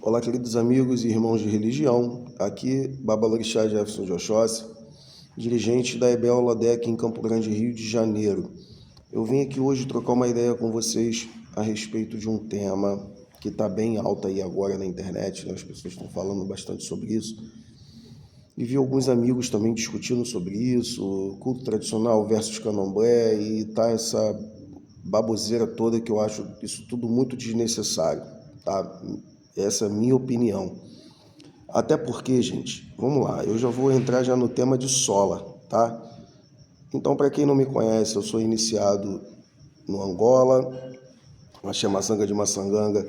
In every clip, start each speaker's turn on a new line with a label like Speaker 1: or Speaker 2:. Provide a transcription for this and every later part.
Speaker 1: Olá, queridos amigos e irmãos de religião. Aqui, Babalorixá Jefferson de Oxóssi, dirigente da EBEL LADEC em Campo Grande, Rio de Janeiro. Eu vim aqui hoje trocar uma ideia com vocês a respeito de um tema que está bem alto aí agora na internet, né? As pessoas estão falando bastante sobre isso. E vi alguns amigos também discutindo sobre isso, culto tradicional versus candomblé, e tá essa baboseira toda que eu acho isso tudo muito desnecessário, tá? Essa é a minha opinião. Até porque, gente, vamos lá, eu já vou entrar já no tema de sola, tá? Então, para quem não me conhece, eu sou iniciado no Angola, Axé Maçanga de Maçanganga.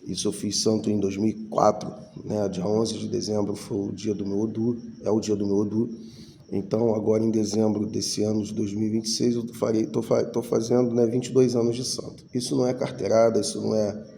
Speaker 1: Isso eu fiz santo em 2004, né? Dia 11 de dezembro foi o dia do meu Odu, é o dia do meu Odu. Então, agora em dezembro desse ano de 2026, eu tô fazendo, né, 22 anos de santo. Isso não é carteirada, isso não é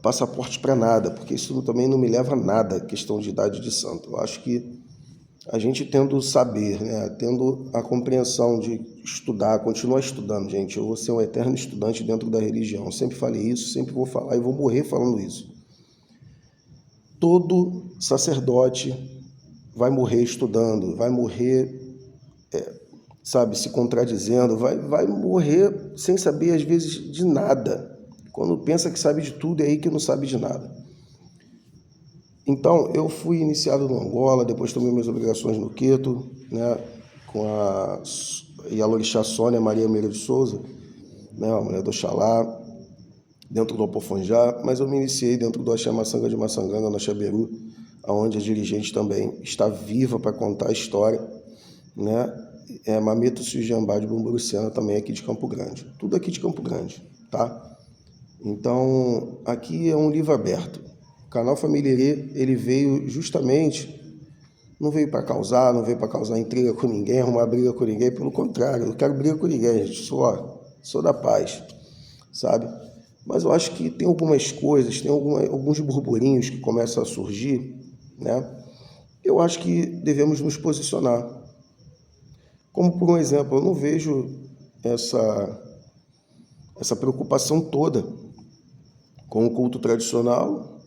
Speaker 1: passaporte para nada, porque isso também não me leva a nada, questão de idade de santo. Eu acho que a gente tendo o saber, né, tendo a compreensão de estudar, continuar estudando, gente. Eu vou ser um eterno estudante dentro da religião. Eu sempre falei isso, sempre vou falar e vou morrer falando isso. Todo sacerdote vai morrer estudando, vai morrer, sabe, se contradizendo, vai morrer sem saber, às vezes, de nada. Quando pensa que sabe de tudo, é aí que não sabe de nada. Então, eu fui iniciado no Angola, depois tomei minhas obrigações no Queto, né, com a Yalorixá Sônia Maria Meira de Souza, né, a mulher do Oxalá, dentro do Opofonjá, mas eu me iniciei dentro do Axé Maçanga de Maçanganga, no Axé Beru, onde a dirigente também está viva para contar a história, né, Mameto Sujambá de Bumburucena, também aqui de Campo Grande. Tudo aqui de Campo Grande, tá? Então, aqui é um livro aberto. O canal Família, ele veio justamente, não veio para causar, não veio para causar intriga com ninguém, arrumar briga com ninguém, pelo contrário, eu não quero briga com ninguém, gente, sou da paz, sabe? Mas eu acho que tem algumas coisas, tem alguns burburinhos que começam a surgir, né? Eu acho que devemos nos posicionar. Como, por um exemplo, eu não vejo essa preocupação toda com o culto tradicional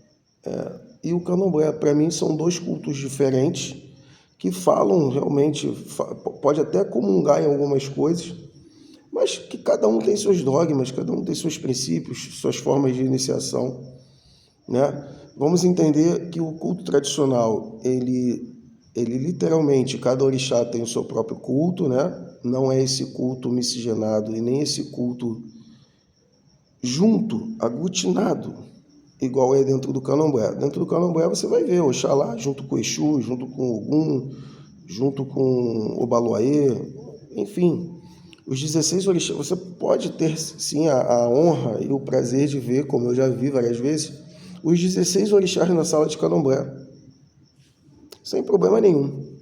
Speaker 1: e o candomblé. Para mim são dois cultos diferentes que falam realmente, pode até comungar em algumas coisas, mas que cada um tem seus dogmas, cada um tem seus princípios, suas formas de iniciação, né? Vamos entender que o culto tradicional, ele literalmente, cada orixá tem o seu próprio culto, né? Não é esse culto miscigenado e nem esse culto junto, aglutinado, igual é dentro do candomblé. Dentro do candomblé você vai ver Oxalá junto com Exu, junto com Ogum, junto com Obaloaê, enfim. Os 16 orixás, você pode ter sim a honra e o prazer de ver, como eu já vi várias vezes, os 16 orixás na sala de candomblé, sem problema nenhum.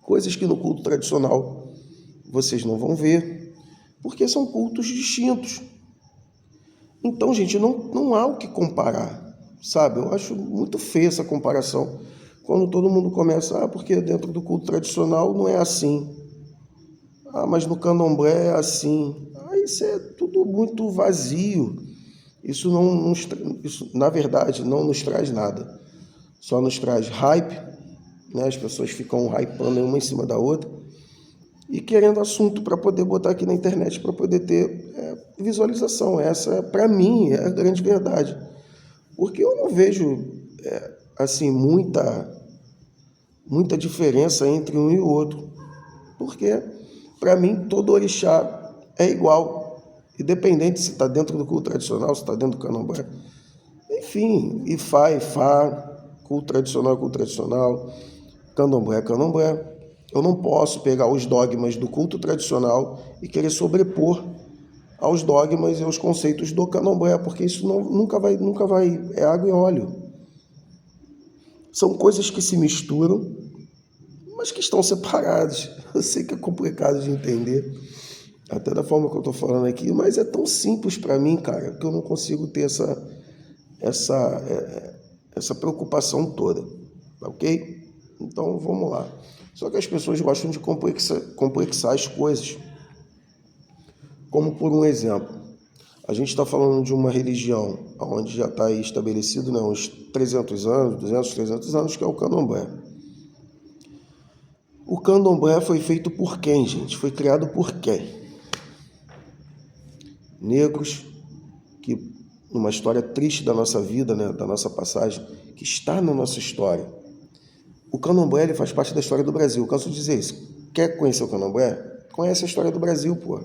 Speaker 1: Coisas que no culto tradicional vocês não vão ver, porque são cultos distintos. Então, gente, não há o que comparar, sabe? Eu acho muito feia essa comparação, quando todo mundo começa, porque dentro do culto tradicional não é assim. Mas no candomblé é assim. Isso é tudo muito vazio. Isso, isso, na verdade, não nos traz nada. Só nos traz hype, né? As pessoas ficam hypando uma em cima da outra e querendo assunto para poder botar aqui na internet, para poder ter visualização. Essa, para mim, é a grande verdade. Porque eu não vejo, assim, muita diferença entre um e o outro. Porque, para mim, todo orixá é igual. Independente se está dentro do culto tradicional, se está dentro do candomblé. Enfim, Ifá, culto tradicional, candomblé, candomblé. Eu não posso pegar os dogmas do culto tradicional e querer sobrepor aos dogmas e aos conceitos do candomblé, porque isso nunca vai, é água e óleo. São coisas que se misturam, mas que estão separadas. Eu sei que é complicado de entender, até da forma que eu estou falando aqui, mas é tão simples para mim, cara, que eu não consigo ter essa preocupação toda, ok? Então, vamos lá. Só que as pessoas gostam de complexar as coisas. Como, por um exemplo, A gente está falando de uma religião onde já está estabelecido, né, uns 300 anos, 200, 300 anos, que é o candomblé. O candomblé foi feito por quem, gente? Foi criado por quem? Negros, que numa história triste da nossa vida, né, da nossa passagem, que está na nossa história. O candomblé ele faz parte da história do Brasil. Eu canso de dizer isso. Quer conhecer o candomblé? Conhece a história do Brasil, pô.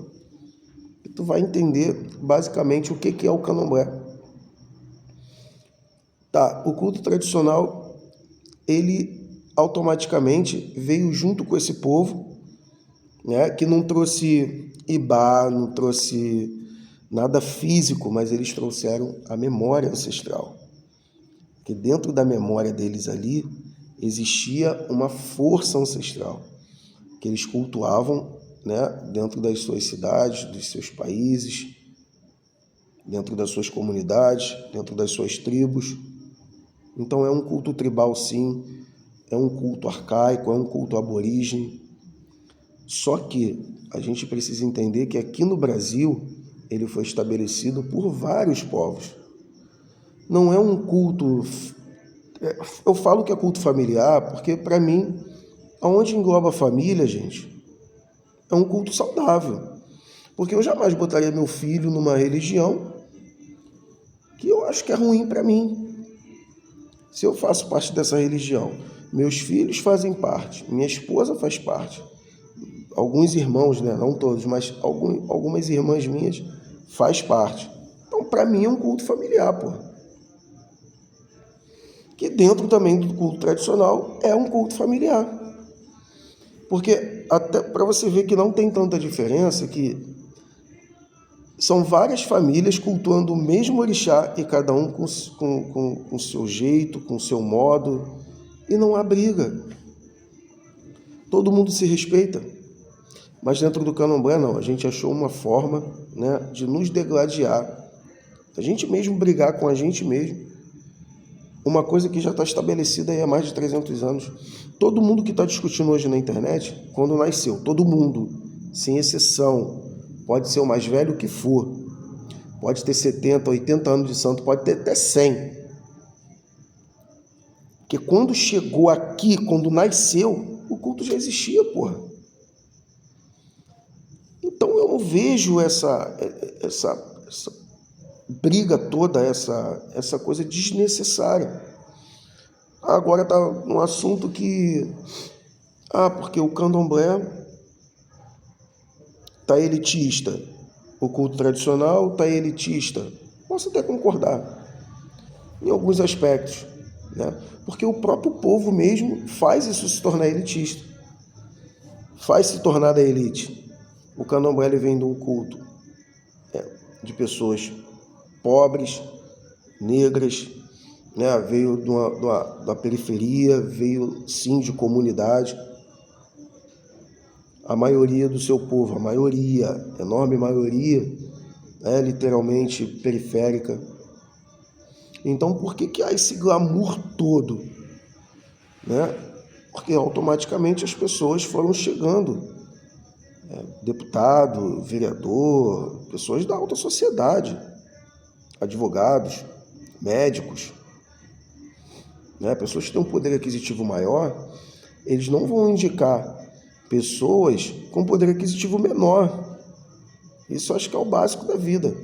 Speaker 1: E tu vai entender basicamente o que é o candomblé. Tá, o culto tradicional, ele automaticamente veio junto com esse povo, né, que não trouxe ibá, não trouxe nada físico, mas eles trouxeram a memória ancestral. Que dentro da memória deles ali existia uma força ancestral que eles cultuavam, né, dentro das suas cidades, dos seus países, dentro das suas comunidades, dentro das suas tribos. Então é um culto tribal, sim, é um culto arcaico, é um culto aborígene. Só que a gente precisa entender que aqui no Brasil ele foi estabelecido por vários povos. Não é um culto... Eu falo que é culto familiar porque, para mim, aonde engloba a família, gente, é um culto saudável. Porque eu jamais botaria meu filho numa religião que eu acho que é ruim para mim. Se eu faço parte dessa religião, meus filhos fazem parte, minha esposa faz parte, alguns irmãos, né, não todos, mas algumas irmãs minhas faz parte. Então, para mim, é um culto familiar, pô. Que dentro também do culto tradicional é um culto familiar. Porque até para você ver que não tem tanta diferença, que são várias famílias cultuando o mesmo orixá e cada um com o seu jeito, com o seu modo, e não há briga. Todo mundo se respeita. Mas dentro do candomblé não, a gente achou uma forma, né, de nos degladiar, a gente mesmo brigar com a gente mesmo. Uma coisa que já está estabelecida aí há mais de 300 anos. Todo mundo que está discutindo hoje na internet, quando nasceu, todo mundo, sem exceção, pode ser o mais velho que for, pode ter 70, 80 anos de santo, pode ter até 100. Porque quando chegou aqui, quando nasceu, o culto já existia, porra. Então eu não vejo essa briga toda, essa coisa desnecessária. Agora está um assunto que... porque o candomblé está elitista. O culto tradicional está elitista. Posso até concordar em alguns aspectos, né? Porque o próprio povo mesmo faz isso se tornar elitista. Faz se tornar da elite. O candomblé ele vem de um culto de pessoas pobres, negras, né? Veio da periferia, veio sim de comunidade. A maioria do seu povo, a maioria, enorme maioria, é literalmente periférica. Então por que há esse glamour todo, né? Porque automaticamente as pessoas foram chegando, deputado, vereador, pessoas da alta sociedade, advogados, médicos, né? Pessoas que têm um poder aquisitivo maior, eles não vão indicar pessoas com poder aquisitivo menor. Isso acho que é o básico da vida.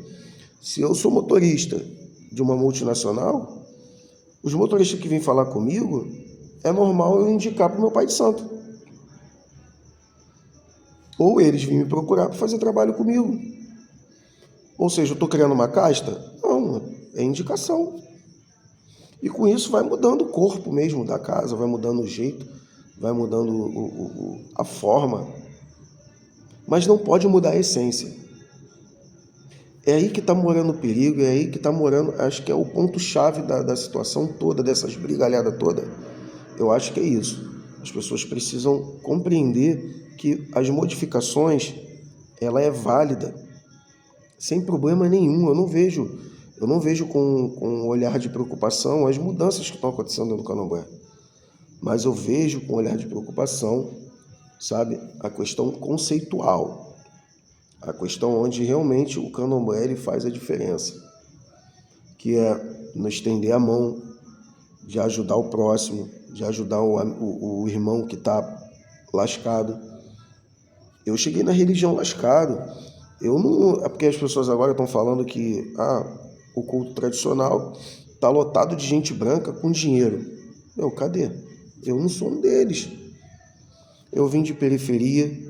Speaker 1: Se eu sou motorista de uma multinacional, os motoristas que vêm falar comigo, é normal eu indicar para o meu pai de santo. Ou eles vêm me procurar para fazer trabalho comigo. Ou seja, eu estou criando uma casta? Não, é indicação. E com isso vai mudando o corpo mesmo da casa, vai mudando o jeito, vai mudando a forma. Mas não pode mudar a essência. É aí que está morando o perigo, é aí que está morando, acho que é o ponto-chave da situação toda, dessas brigalhadas toda. Eu acho que é isso. As pessoas precisam compreender que as modificações, ela é válida, sem problema nenhum. Eu não vejo com um olhar de preocupação as mudanças que estão acontecendo no candomblé. Mas eu vejo com um olhar de preocupação, sabe, a questão conceitual. A questão onde realmente o candomblé ele faz a diferença, que é no estender a mão, de ajudar o próximo, de ajudar o irmão que está lascado. Eu cheguei na religião lascado. Eu não, é porque as pessoas agora estão falando que o culto tradicional está lotado de gente branca com dinheiro. Cadê? Eu não sou um deles. Eu vim de periferia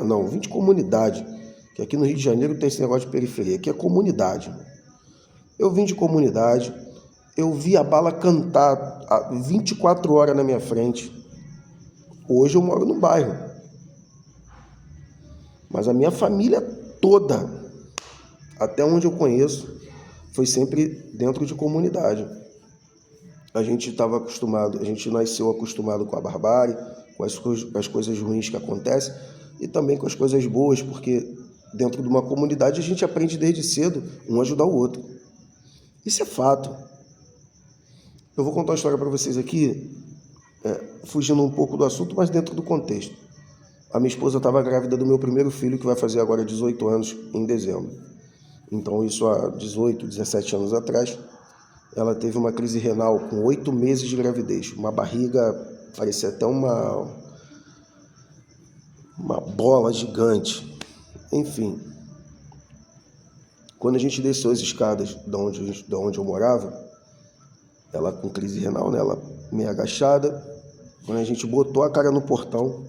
Speaker 1: não, eu vim de comunidade, que aqui no Rio de Janeiro tem esse negócio de periferia, que é comunidade. Eu vim de comunidade, eu vi a bala cantar 24 horas na minha frente. Hoje eu moro no bairro, mas a minha família toda, até onde eu conheço, foi sempre dentro de comunidade. A gente estava acostumado, a gente nasceu acostumado com a barbárie, com as coisas ruins que acontecem e também com as coisas boas, porque dentro de uma comunidade a gente aprende desde cedo um ajudar o outro. Isso é fato. Eu vou contar uma história para vocês aqui, fugindo um pouco do assunto, mas dentro do contexto. A minha esposa estava grávida do meu primeiro filho, que vai fazer agora 18 anos em dezembro. Então isso há 18, 17 anos atrás. Ela teve uma crise renal com 8 meses de gravidez. Uma barriga, parecia até uma bola gigante. Enfim, quando a gente desceu as escadas de onde eu morava, ela com crise renal, né? Ela meio agachada. Quando a gente botou a cara no portão,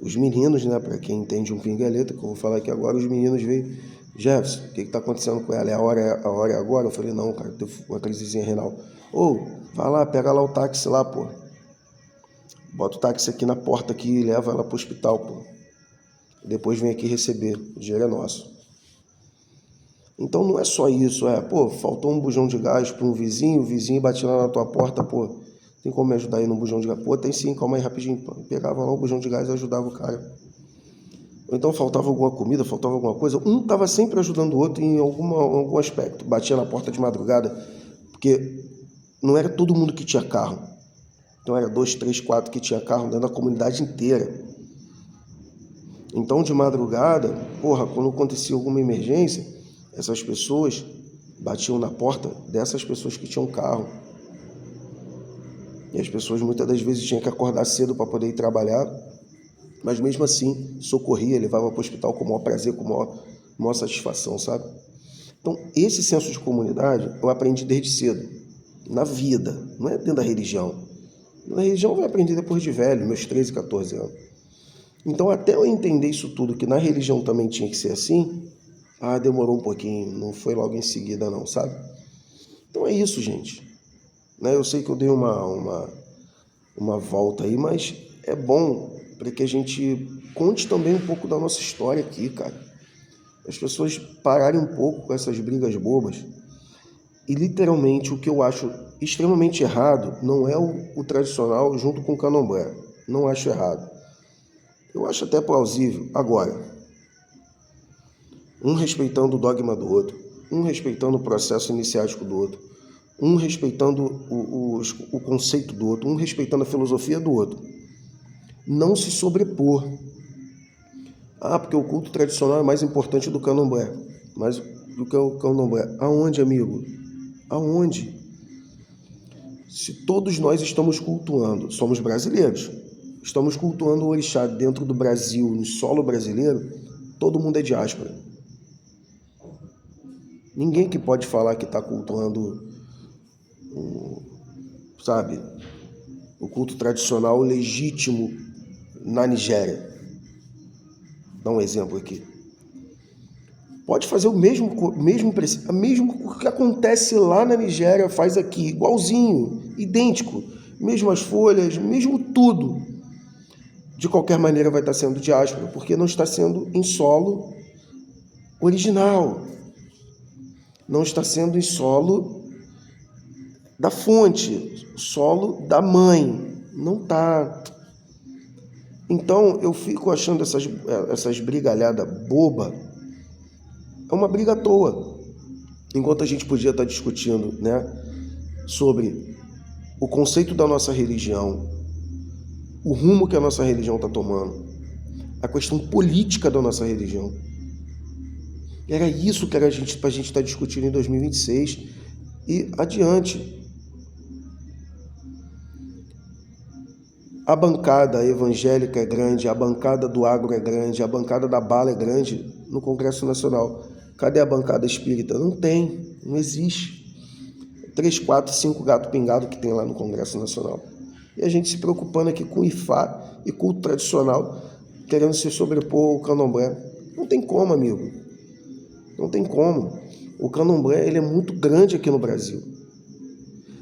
Speaker 1: os meninos, né? Para quem entende um pinga-letra, que eu vou falar aqui agora, os meninos veio: Jefferson, o que está acontecendo com ela? A hora é agora? Eu falei: não, cara, teve uma crisezinha renal. Vai lá, pega lá o táxi lá, pô. Bota o táxi aqui na porta aqui e leva ela pro hospital, pô. Depois vem aqui receber, o dinheiro é nosso. Então não é só isso, faltou um bujão de gás para um vizinho, o vizinho bate lá na tua porta, tem como me ajudar aí no bujão de gás? Tem sim, calma aí rapidinho. Pegava lá o bujão de gás e ajudava o cara. Ou então faltava alguma comida, faltava alguma coisa, um estava sempre ajudando o outro em algum aspecto. Batia na porta de madrugada, porque não era todo mundo que tinha carro. Então era 2, 3, 4 que tinha carro dentro da comunidade inteira. Então de madrugada, quando acontecia alguma emergência, essas pessoas batiam na porta dessas pessoas que tinham carro. E as pessoas muitas das vezes tinham que acordar cedo para poder ir trabalhar, mas mesmo assim socorria, levava para o hospital com o maior prazer, com a maior satisfação, sabe? Então esse senso de comunidade eu aprendi desde cedo, na vida, não é dentro da religião. Na religião eu vou aprender depois de velho, meus 13, 14 anos. Então até eu entender isso tudo, que na religião também tinha que ser assim, demorou um pouquinho, não foi logo em seguida não, sabe? Então é isso, gente. Eu sei que eu dei uma volta aí, mas é bom para que a gente conte também um pouco da nossa história aqui, cara. As pessoas pararem um pouco com essas brigas bobas. E literalmente o que eu acho extremamente errado não é o tradicional junto com o candomblé. Não acho errado. Eu acho até plausível. Agora, um respeitando o dogma do outro, um respeitando o processo iniciático do outro, um respeitando o conceito do outro, um respeitando a filosofia do outro. Não se sobrepor. Porque o culto tradicional é mais importante do candomblé. Mais do que o candomblé. Aonde, amigo? Aonde? Se todos nós estamos cultuando, somos brasileiros, estamos cultuando o orixá dentro do Brasil, no solo brasileiro, todo mundo é diáspora. Ninguém que pode falar que está cultuando, o culto tradicional legítimo na Nigéria. Dá um exemplo aqui. Pode fazer o mesmo que acontece lá na Nigéria, faz aqui, igualzinho, idêntico, mesmas folhas, mesmo tudo. De qualquer maneira vai estar sendo diáspora, porque não está sendo em solo original. Não está sendo em solo da fonte, solo da mãe. Não está. Então eu fico achando essas brigalhadas boba, é uma briga à toa. Enquanto a gente podia estar discutindo, sobre o conceito da nossa religião, o rumo que a nossa religião está tomando, a questão política da nossa religião. Era isso que era para a gente estar discutindo em 2026 e adiante. A bancada evangélica é grande, a bancada do agro é grande, a bancada da bala é grande no Congresso Nacional. Cadê a bancada espírita? Não tem, não existe. 3, 4, 5 gato pingado que tem lá no Congresso Nacional. E a gente se preocupando aqui com Ifá e culto tradicional, querendo se sobrepor ao candomblé. Não tem como, amigo. Não tem como. O candomblé ele é muito grande aqui no Brasil.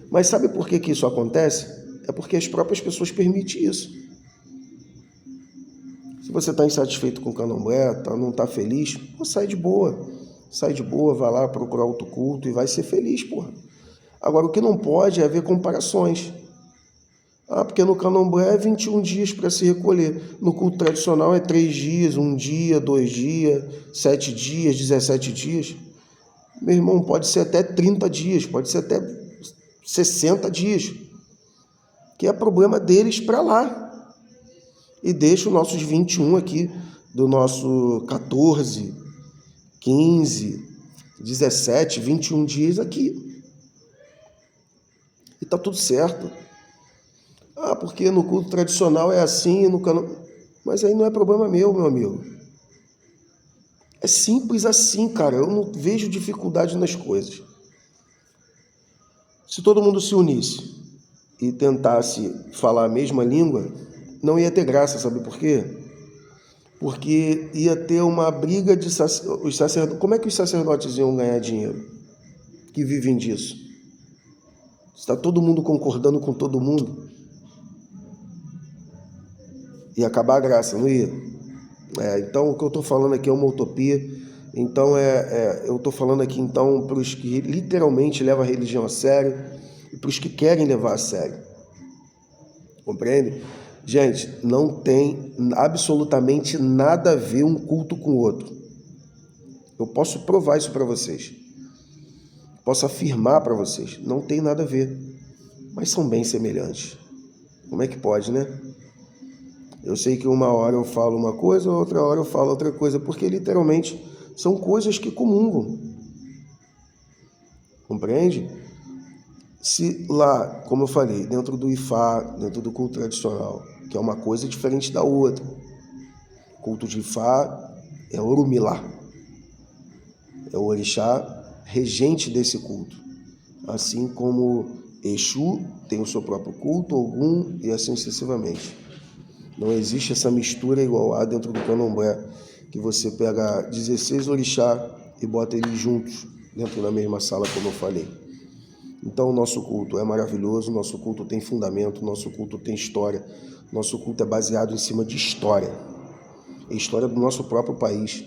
Speaker 1: Mas sabe por que isso acontece? É porque as próprias pessoas permitem isso. Se você está insatisfeito com o candomblé, não está feliz, sai de boa. Sai de boa, vai lá procurar outro culto e vai ser feliz, porra. Agora, o que não pode é haver comparações. Porque no candomblé é 21 dias para se recolher. No culto tradicional é 3 dias, 1 dia, 2 dias, 7 dias, 17 dias. Meu irmão, pode ser até 30 dias, pode ser até 60 dias. Que é problema deles para lá. E deixa os nossos 21 aqui, do nosso 14, 15, 17, 21 dias aqui. E tá tudo certo. Porque no culto tradicional é assim, mas aí não é problema meu amigo. É simples assim, cara. Eu não vejo dificuldade nas coisas. Se todo mundo se unisse e tentasse falar a mesma língua, não ia ter graça, sabe por quê? Porque ia ter uma briga de os sacerdotes. Como é que os sacerdotes iam ganhar dinheiro? Que vivem disso? Está todo mundo concordando com todo mundo? Ia acabar a graça, não ia? Então, o que eu estou falando aqui é uma utopia. Então, eu estou falando aqui, então, para os que literalmente levam a religião a sério e para os que querem levar a sério. Compreende? Gente, não tem absolutamente nada a ver um culto com o outro. Eu posso provar isso para vocês. Posso afirmar para vocês. Não tem nada a ver. Mas são bem semelhantes. Como é que pode, né? Eu sei que uma hora eu falo uma coisa, outra hora eu falo outra coisa, porque literalmente são coisas que comungam. Compreende? Se lá, como eu falei, dentro do Ifá, dentro do culto tradicional, que é uma coisa diferente da outra. O culto de Ifá é Orumilá. É o orixá regente desse culto. Assim como Exu tem o seu próprio culto, Ogum e assim sucessivamente. Não existe essa mistura igual há dentro do candomblé, que você pega 16 orixá e bota eles juntos dentro da mesma sala, como eu falei. Então o nosso culto é maravilhoso, nosso culto tem fundamento, nosso culto tem história, nosso culto é baseado em cima de história. É a história do nosso próprio país.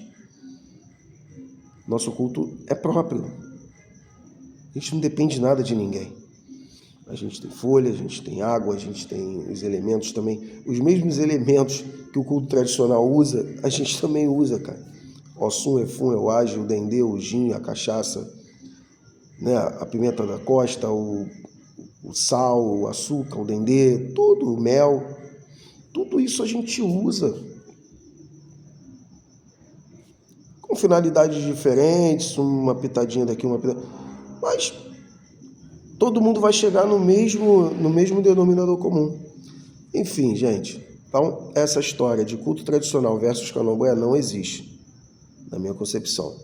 Speaker 1: Nosso culto é próprio. A gente não depende de nada de ninguém. A gente tem folha, a gente tem água, a gente tem os elementos também. Os mesmos elementos que o culto tradicional usa, a gente também usa, cara. Ossum, Efum, Euage, o dendê, o gin, a cachaça, né? A pimenta da costa, o sal, o açúcar, o dendê, tudo, o mel. Tudo isso a gente usa. Com finalidades diferentes, uma pitadinha daqui, uma pitadinha... Mas todo mundo vai chegar no mesmo denominador comum. Enfim, gente. Então, essa história de culto tradicional versus candomblé não existe, na minha concepção.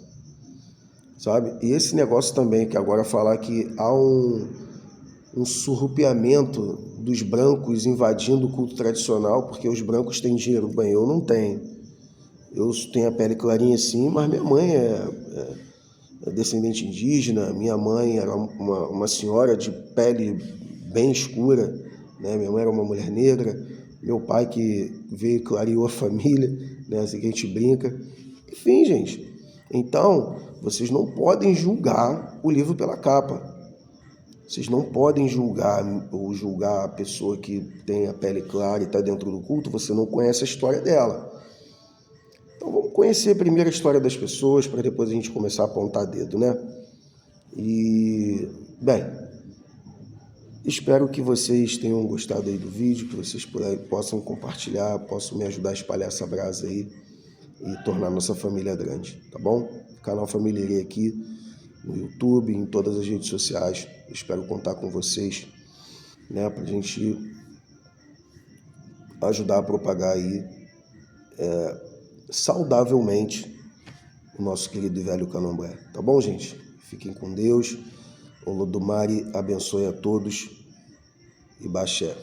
Speaker 1: Sabe? E esse negócio também, que agora falar que há um surrupiamento dos brancos invadindo o culto tradicional, porque os brancos têm dinheiro. Bem, eu não tenho. Eu tenho a pele clarinha sim, mas minha mãe é descendente indígena, minha mãe era uma senhora de pele bem escura, né? Minha mãe era uma mulher negra, meu pai que veio e clareou a família, né? Assim que a gente brinca. Enfim, gente, então vocês não podem julgar o livro pela capa. Vocês não podem julgar a pessoa que tem a pele clara e está dentro do culto, você não conhece a história dela. Então vamos conhecer primeiro a história das pessoas para depois a gente começar a apontar dedo, né? E, bem, Espero que vocês tenham gostado aí do vídeo, que vocês possam compartilhar, possam me ajudar a espalhar essa brasa aí e tornar nossa família grande, tá bom? Canal Família Irê aqui no YouTube, em todas as redes sociais. Espero contar com vocês, né, pra gente ajudar a propagar aí saudavelmente o nosso querido e velho candomblé, tá bom, gente? Fiquem com Deus. O Olodumare abençoe a todos e Baxé.